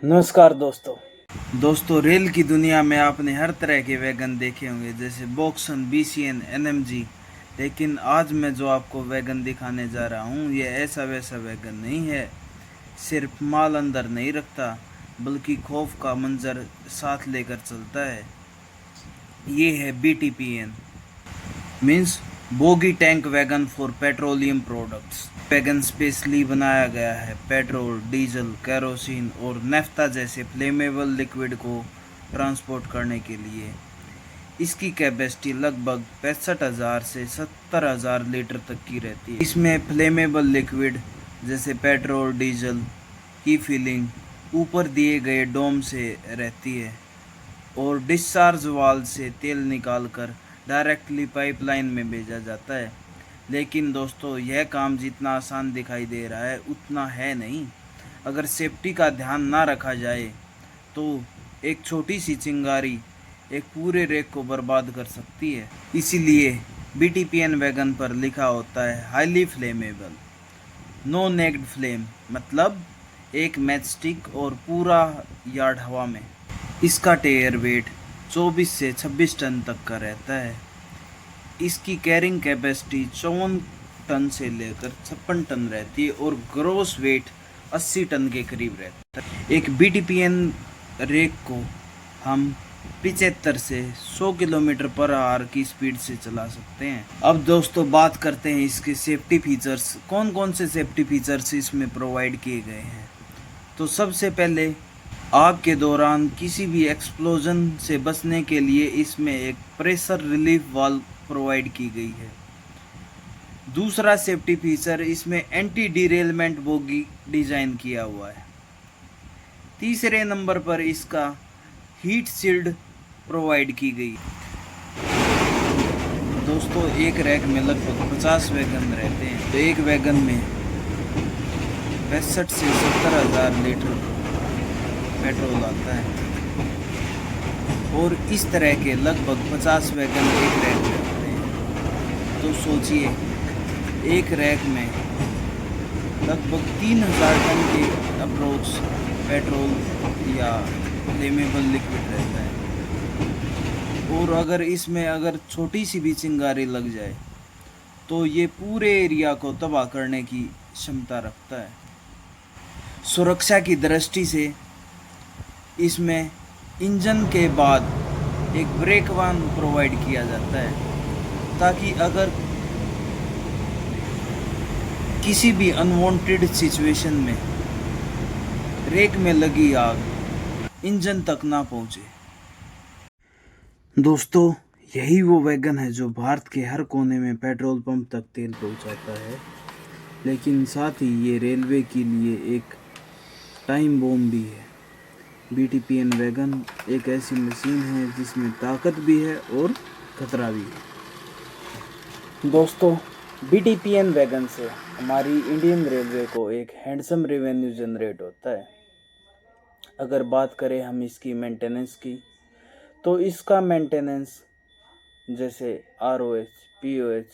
नमस्कार दोस्तों रेल की दुनिया में आपने हर तरह के वैगन देखे होंगे, जैसे बॉक्सन, बीसीएन, एनएमजी। लेकिन आज मैं जो आपको वैगन दिखाने जा रहा हूँ, ये ऐसा वैसा वैगन नहीं है। सिर्फ माल अंदर नहीं रखता, बल्कि खौफ का मंजर साथ लेकर चलता है। ये है BTPN, means bogie tank wagon for petroleum products. Wagon specially बनाया गया है पेट्रोल, डीजल, केरोसिन और नेफ्ता जैसे फ्लेमेबल लिक्विड को ट्रांसपोर्ट करने के लिए। इसकी कैपेसिटी लगभग 65,000 से 70,000 लीटर तक की रहती है। इसमें फ्लेमेबल लिक्विड जैसे पेट्रोल, डीजल की फिलिंग ऊपर दिए गए डोम से रहती है और डिस्चार्ज वाल्व से तेल निकालकर डायरेक्टली पाइपलाइन में भेजा जाता है। लेकिन दोस्तों, यह काम जितना आसान दिखाई दे रहा है उतना है नहीं। अगर सेफ्टी का ध्यान ना रखा जाए तो एक छोटी सी चिंगारी एक पूरे रेक को बर्बाद कर सकती है। इसीलिए बीटीपीएन वैगन पर लिखा होता है highly flammable, no naked flame, मतलब एक मैच स्टिक और पूरा यार्ड हवा में। इसका टेयर वेट 24 से 26 टन तक का रहता है। इसकी कैरिंग कैपेसिटी 54 टन से लेकर 56 टन रहती है और ग्रॉस वेट 80 टन के करीब रहता है। एक बीटीपीएन रेक को हम 75 से 100 किलोमीटर पर आवर की स्पीड से चला सकते हैं। अब दोस्तों बात करते हैं इसके सेफ्टी फीचर्स। कौन कौन से सेफ्टी फीचर्स इसमें प्रोवाइड किए गए हैं। तो सबसे पहले, आग के दौरान किसी भी एक्सप्लोजन से बचने के लिए इसमें एक प्रेशर रिलीफ वाल्व प्रोवाइड की गई है। दूसरा सेफ्टी फीचर, इसमें एंटी डिरेलमेंट बोगी डिजाइन किया हुआ है। तीसरे नंबर पर इसका हीट शील्ड प्रोवाइड की गई। दोस्तों, एक रैक में लगभग 50 वैगन रहते हैं, तो एक वैगन में 65 से 70,000 लीटर पेट्रोल आता है और इस तरह के लगभग 50 वैगन एक रैक में होते हैं। तो सोचिए, एक रैक में लगभग 3,000 टन के अप्रोच पेट्रोल या फ्लेमेबल लिक्विड रहता है। और अगर छोटी सी भी चिंगारी लग जाए तो ये पूरे एरिया को तबाह करने की क्षमता रखता है। सुरक्षा की दृष्टि से इसमें इंजन के बाद एक ब्रेक वान प्रोवाइड किया जाता है, ताकि अगर किसी भी अनवांटेड सिचुएशन में रेक में लगी आग इंजन तक ना पहुंचे। दोस्तों, यही वो वैगन है जो भारत के हर कोने में पेट्रोल पंप तक तेल पहुंचाता है। लेकिन साथ ही ये रेलवे के लिए एक टाइम बॉम्ब भी है। बीटीपीएन वैगन एक ऐसी मशीन है जिसमें ताकत भी है और खतरा भी है। दोस्तों, बीटीपीएन वैगन से हमारी इंडियन रेलवे को एक हैंडसम रेवेन्यू जनरेट होता है। अगर बात करें हम इसकी मेंटेनेंस की, तो इसका मेंटेनेंस जैसे आरओएच, पीओएच,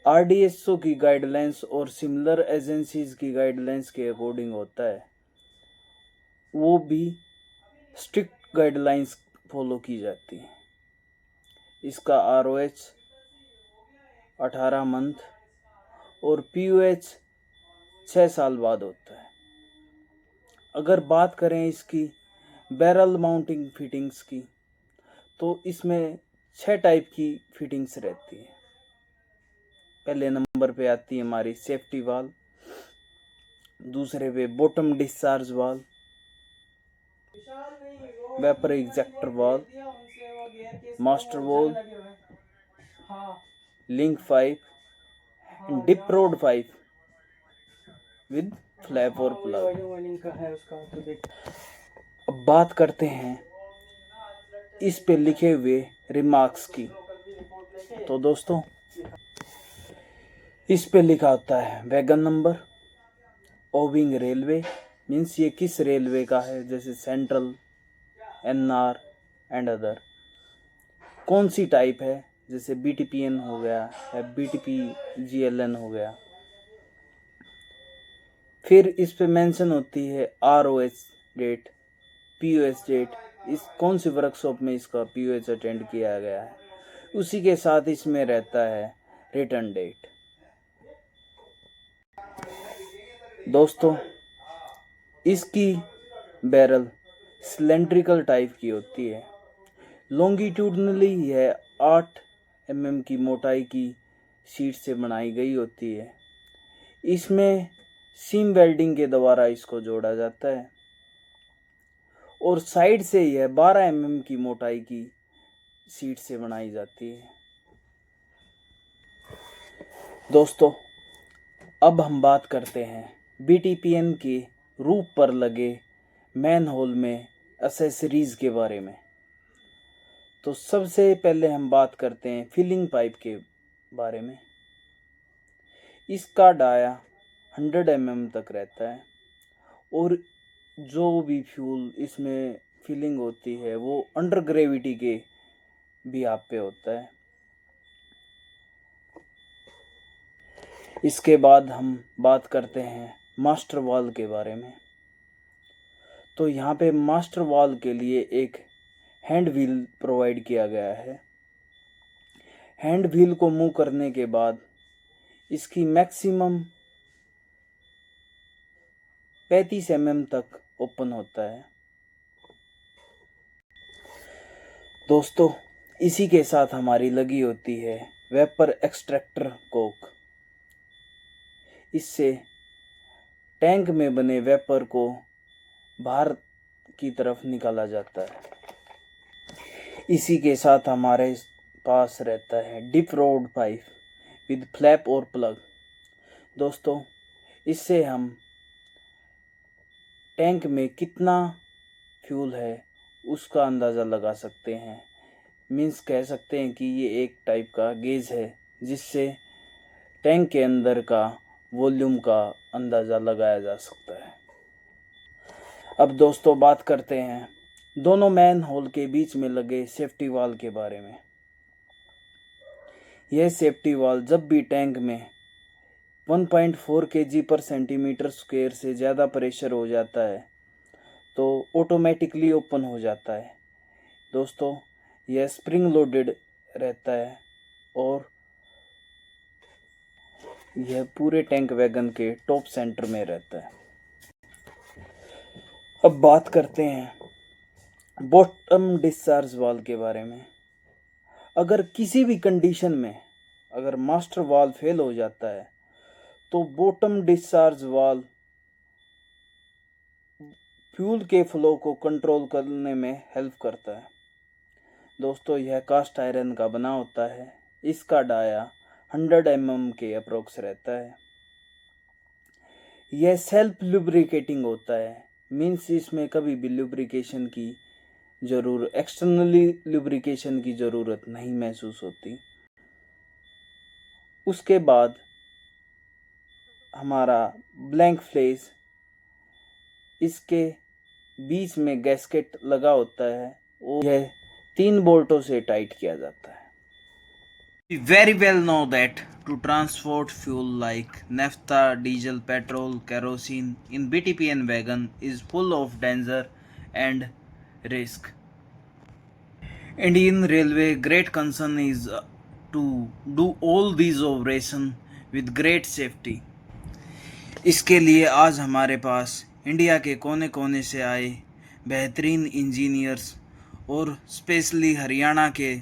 आरडीएसओ की गाइडलाइंस और सिमिलर एजेंसीज की गाइडलाइंस के अकॉर्डिंग होता है। वो भी स्ट्रिक्ट गाइडलाइंस फॉलो की जाती है। इसका आरओएच 18 मंथ और पीओएच 6 साल बाद होता है। अगर बात करें इसकी बैरल माउंटिंग फिटिंग्स की, तो इसमें 6 टाइप की फिटिंग्स रहती है। पहले नंबर पे आती है हमारी सेफ्टी वाल्व, दूसरे पे bottom discharge valve, vapour ejector valve, master valve, link pipe, dip rod pipe with flap और प्लग। अब बात करते हैं इस पे लिखे हुए रिमार्क्स की। तो दोस्तों, इस पे लिखा होता है wagon number, owing railway, means ये किस रेलवे का है, जैसे सेंट्रल, एनआर एंड अदर। कौन सी टाइप है, जैसे बीटीपीएन हो गया या बीटीपीजीएलएन हो गया। फिर इस पे मेंशन होती है आरओएच, डेट, पीयूएस डेट, इस कौन सी वर्कशॉप में इसका पीयूएस अटेंड किया गया है, उसी के साथ इसमें रहता है रिटर्न डेट। दोस्तों, इसकी बैरल सिलेंड्रिकल टाइप की होती है। लॉन्गिट्यूडनली यह 8 mm की मोटाई की शीट से बनाई गई होती है। इसमें सीम वेल्डिंग के द्वारा इसको जोड़ा जाता है और साइड से यह 12 mm की मोटाई की शीट से बनाई जाती है। दोस्तों, अब हम बात करते हैं BTPN के रूफ पर लगे मैन होल में एक्सेसरीज के बारे में। तो सबसे पहले हम बात करते हैं फिलिंग पाइप के बारे में। इसका डाया 100 mm तक रहता है और जो भी फ्यूल इसमें फिलिंग होती है वो अंडर ग्रेविटी के भी आप पे होता है। इसके बाद हम बात करते हैं मास्टर वाल के बारे में। तो यहाँ पे मास्टर वाल के लिए एक हैंड व्हील प्रोवाइड किया गया है। हैंड व्हील को मूव करने के बाद इसकी मैक्सिमम 35 mm तक ओपन होता है। दोस्तों, इसी के साथ हमारी लगी होती है वेपर एक्सट्रैक्टर कोक। इससे टैंक में बने वेपर को बाहर की तरफ निकाला जाता है। इसी के साथ हमारे पास रहता है dip rod pipe with flap और प्लग। दोस्तों, इससे हम टैंक में कितना फ्यूल है उसका अंदाज़ा लगा सकते हैं। मीन्स कह सकते हैं कि ये एक टाइप का गेज है जिससे टैंक के अंदर का वॉल्यूम का अंदाज़ा लगाया जा सकता है। अब दोस्तों, बात करते हैं दोनों मैन होल के बीच में लगे सेफ्टी वाल के बारे में। यह सेफ्टी वाल जब भी टैंक में 1.4 kg पर सेंटीमीटर स्क्वायर से ज़्यादा प्रेशर हो जाता है तो ऑटोमेटिकली ओपन हो जाता है। दोस्तों, यह स्प्रिंग लोडेड रहता है और यह पूरे टैंक वैगन के टॉप सेंटर में रहता है। अब बात करते हैं बॉटम डिस्चार्ज वाल के बारे में। अगर किसी भी कंडीशन में अगर मास्टर वाल फेल हो जाता है तो बॉटम डिस्चार्ज वाल फ्यूल के फ्लो को कंट्रोल करने में हेल्प करता है। दोस्तों, यह कास्ट आयरन का बना होता है। इसका डाया 100 mm के अप्रोक्स रहता है। यह सेल्फ लुब्रिकेटिंग होता है। मीन्स इसमें कभी भी लुब्रिकेशन की एक्सटर्नली लुब्रिकेशन की ज़रूरत नहीं महसूस होती। उसके बाद हमारा ब्लैंक फ्लेस, इसके बीच में गैस्केट लगा होता है और यह 3 बोल्टों से टाइट किया जाता है। We very well know that to transport fuel like naphtha, diesel, petrol, kerosene in BTPN wagon is full of danger and risk. Indian Railway great concern is to do all these operations with great safety. इसके लिए आज हमारे पास India के कोने कोने से आए बेहतरीन इंजीनियर्स और स्पेशली हरियाणा के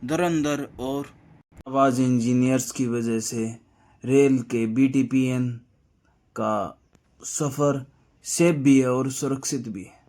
धुरंधर और आवाज़ इंजीनियर्स की वजह से रेल के BTPN का सफ़र सेफ भी है और सुरक्षित भी है।